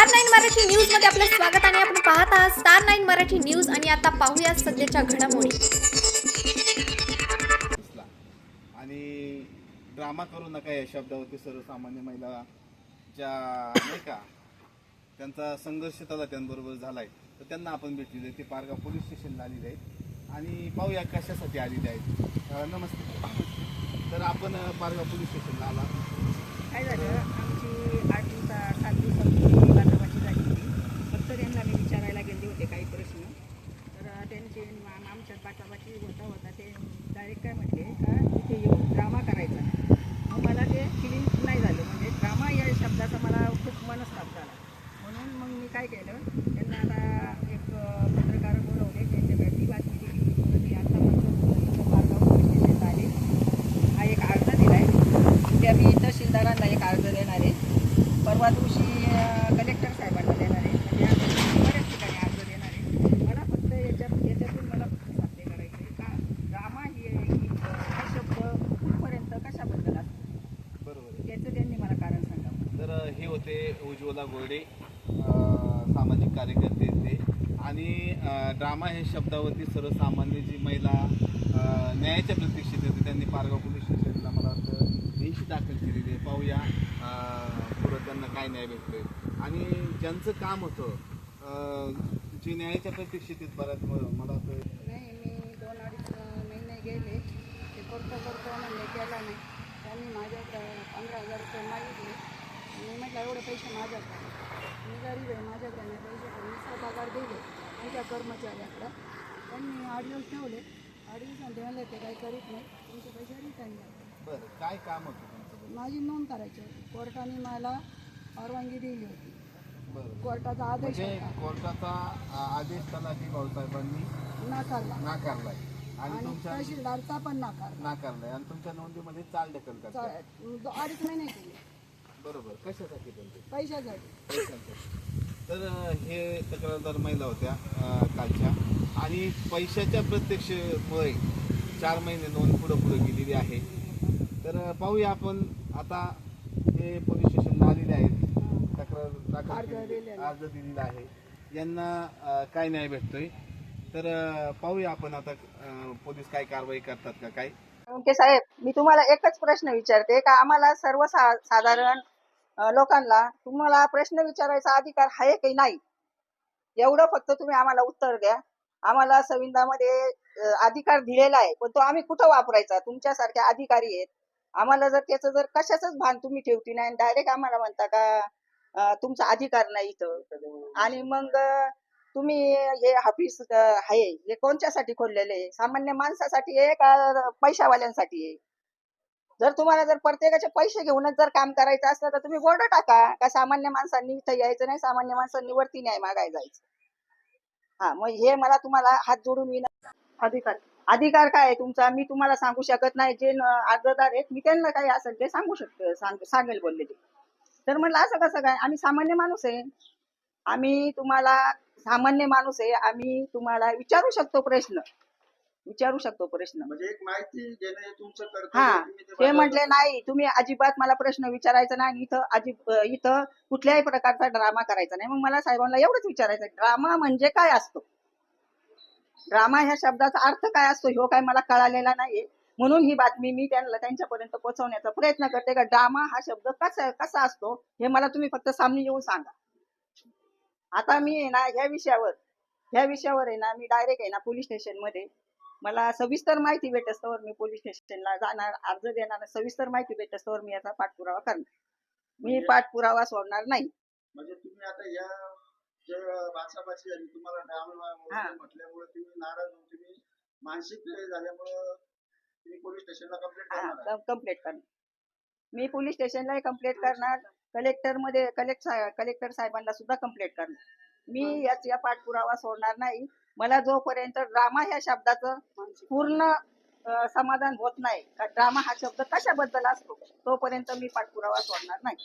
Star 9 Marathi news मध्ये आपलं स्वागत आणि आपण पाहत आहात स्टार 9 मराठी न्यूज आणि आता पाहूया सध्याच्या घडामोडी. आणि ड्रामा करू नका या शब्दावरती सर्वसामान्य महिला ज्या नाही का त्यांचा संघर्ष त्यांबरोबर झालाय तर त्यांना आपण भेटलेले ते पारगाव पोलीस स्टेशनला आलेले आहेत आणि पाहूया कशासाठी आलेले आहेत. नमस्ते. तर आपण पारगाव पोलीस स्टेशनला आला. काय झालं, आमची 7 दिवसापूर्वी बांधकामाची झाली होती. फक्त त्यांना मी विचारायला गेले होते काही प्रश्न. तर त्यांचे आमच्यात बाचाबाची होता ते डायरेक्ट काय म्हटले का इथे येऊन ड्रामा करायचा. मग मला ते फिलिंग नाही झालं, म्हणजे ड्रामा या शब्दाचा मला खूप मनस्ताप झाला. म्हणून मग मी काय केलं, त्यांना आता एक पत्रकार बोलवले, त्यांच्याकडे बातमी दिली. तर ती आत्तापर्यंत पारगाव पोलीस स्टेशनला आले. हा एक अर्ज दिला आहे. उद्या मी तहसीलदारांना एक अर्ज देणार आहे. परवा दिवशी कलेक्टर साहेबांना देणार आहे. म्हणजे आम्ही बऱ्याच ठिकाणी अर्ज देणार आहे. मला फक्त याच्यातून मला फक्त साध्य करायचं आहे का ड्रामा हा शब्द कुठपर्यंत कशाबद्दल असतो. बरोबर. याचं त्यांनी मला कारण सांगावं. तर हे होते उज्ज्वला गोरडे, सामाजिक कार्यकर्ते ते. आणि ड्रामा हे शब्दावरती सर्वसामान्य जी महिला न्यायाच्या प्रतीक्षेत होते त्यांनी पारगाव पोलीस स्टेशनला मला वाटतं 80 दाखल केलेली आहे. पाहूया पुढं त्यांना काय न्याय भेटतोय. आणि ज्यांचं काम होतं जे न्यायाच्या प्रतीक्षेत आहेत बऱ्याच मला वाटतं नाही, मी 2-2.5 महिने गेले, ते करतो म्हणले, केला नाही. त्यांनी माझ्याकडे 15,000 रुपये मागितले. मी म्हटलं एवढे पैसे माझ्याकडे, मी गरीब आहे, माझ्याकडे नाही पैसे, पण मी पगार दिले त्यांच्या कर्मचाऱ्याकडं. त्यांनी 8 दिवस ठेवले. 8 दिवसांनी म्हणले ते काही करीत नाही, तुमचे पैसे रिटर्न द्या. बरं काय काम होतं तुमचं? माझी नोंद करायची होती. कोर्टाने मला परवानगी दिली होती. बरं. कोर्टाचा आदेश म्हणजे होता, कोर्टाचा आदेश तलाठी भाऊसाहेबांनी नाकारला. नाकारलाय आणि आणि तुमच्या तहसीलदारचा पण नाकारला. नाकारलाय आणि तुमच्या नोंदीमध्ये चाल ढकल करताय. 2.5 महिने केले बरोबर. कशासाठी पण ते पैशासाठी. पैशांसाठी. तर हे तक्रारदार महिला होत्या कालच्या आणि पैशाच्या प्रत्यक्षमुळे 4 महिने नोंद पुढे गेलेली आहे. तर पाहूया आपण आता हे पोलीस स्टेशनला आलेले आहेत, तक्रार दाखल अर्ज दिलेला आहे. यांना काय न्याय भेटतोय तर पाहूया आपण आता पोलीस काय कारवाई करतात का काय. ओके साहेब, मी तुम्हाला एकच प्रश्न विचारते का आम्हाला साधारण लोकांना तुम्हाला प्रश्न विचारायचा अधिकार आहे की नाही, एवढं फक्त तुम्ही आम्हाला उत्तर द्या. आम्हाला संविधानामध्ये अधिकार दिलेला आहे, पण तो आम्ही कुठं वापरायचा. तुमच्यासारखे अधिकारी आहेत, आम्हाला जर त्याचं जर कशाचंच भान तुम्ही ठेवती नाही, डायरेक्ट आम्हाला म्हणता का तुमचा अधिकार नाही इथं. आणि मग तुम्ही हे ऑफिस आहे हे कोणत्यासाठी खोललेले आहे, सामान्य माणसासाठी आहे का पैशावाल्यांसाठी आहे. जर तुम्हाला जर प्रत्येकाचे पैसे घेऊनच जर काम करायचं असलं तर तुम्ही बोर्ड टाका का सामान्य माणसांनी इथं यायचं नाही, सामान्य माणसांनी वरती न्याय मागायला जायचं. हा, मग हे मला तुम्हाला हात जोडून अधिकार काय आहे तुमचा मी तुम्हाला सांगू शकत नाही. जे अर्जदार आहेत मी त्यांना काही असेल ते सांगू शकते, सांगेल बोलले ते. तर म्हणलं असं कसं काय, आम्ही सामान्य माणूस आहे, आम्ही तुम्हाला सामान्य माणूस आहे, आम्ही तुम्हाला विचारू शकतो प्रश्न. म्हणजे एक माहिती घेणे तुमचं कर्तव्य. हा, ते म्हटले नाही तुम्ही अजिबात मला प्रश्न विचारायचा नाही, इथं कुठल्याही प्रकारचा ड्रामा करायचा नाही. मग मला साहेबांना एवढंच विचारायचं, ड्रामा म्हणजे काय असतो, ड्रामा ह्या शब्दाचा अर्थ काय असतो ह्यो काय मला कळालेला नाहीये. म्हणून ही बातमी मी त्यांच्यापर्यंत पोहोचवण्याचा प्रयत्न करते का ड्रामा हा शब्द कसा असतो हे मला तुम्ही फक्त सामने येऊन सांगा. आता मी आहे ना ह्या विषयावर आहे ना मी डायरेक्ट आहे ना पोलीस स्टेशन मध्ये मला सविस्तर माहिती भेटस्तवर मी पोलीस स्टेशनला जाणार, अर्ज देणार, सविस्तर माहिती भेटस्तवर मी याचा पाठपुरावा करणार. मी पाठपुरावा सोडणार नाही. म्हणजे तुम्ही आता या जे भाषाभाषी झाली तुम्हाला म्हटल्यामुळे तुम्ही नाराज होऊन तुम्ही मानसिक झाल्यामुळे तुम्ही पोलीस स्टेशनला कंप्लेंट करणार. मी पोलीस स्टेशनला कंप्लेंट करणार, कलेक्टर साहेबांना सुद्धा कंप्लेंट करणार. मी याचा पाठपुरावा सोडणार नाही. मला जोपर्यंत ड्रामा ह्या शब्दाचं पूर्ण समाधान होत नाही का ड्रामा हा शब्द कशाबद्दल असतो तोपर्यंत मी पाठपुरावा सोडणार नाही.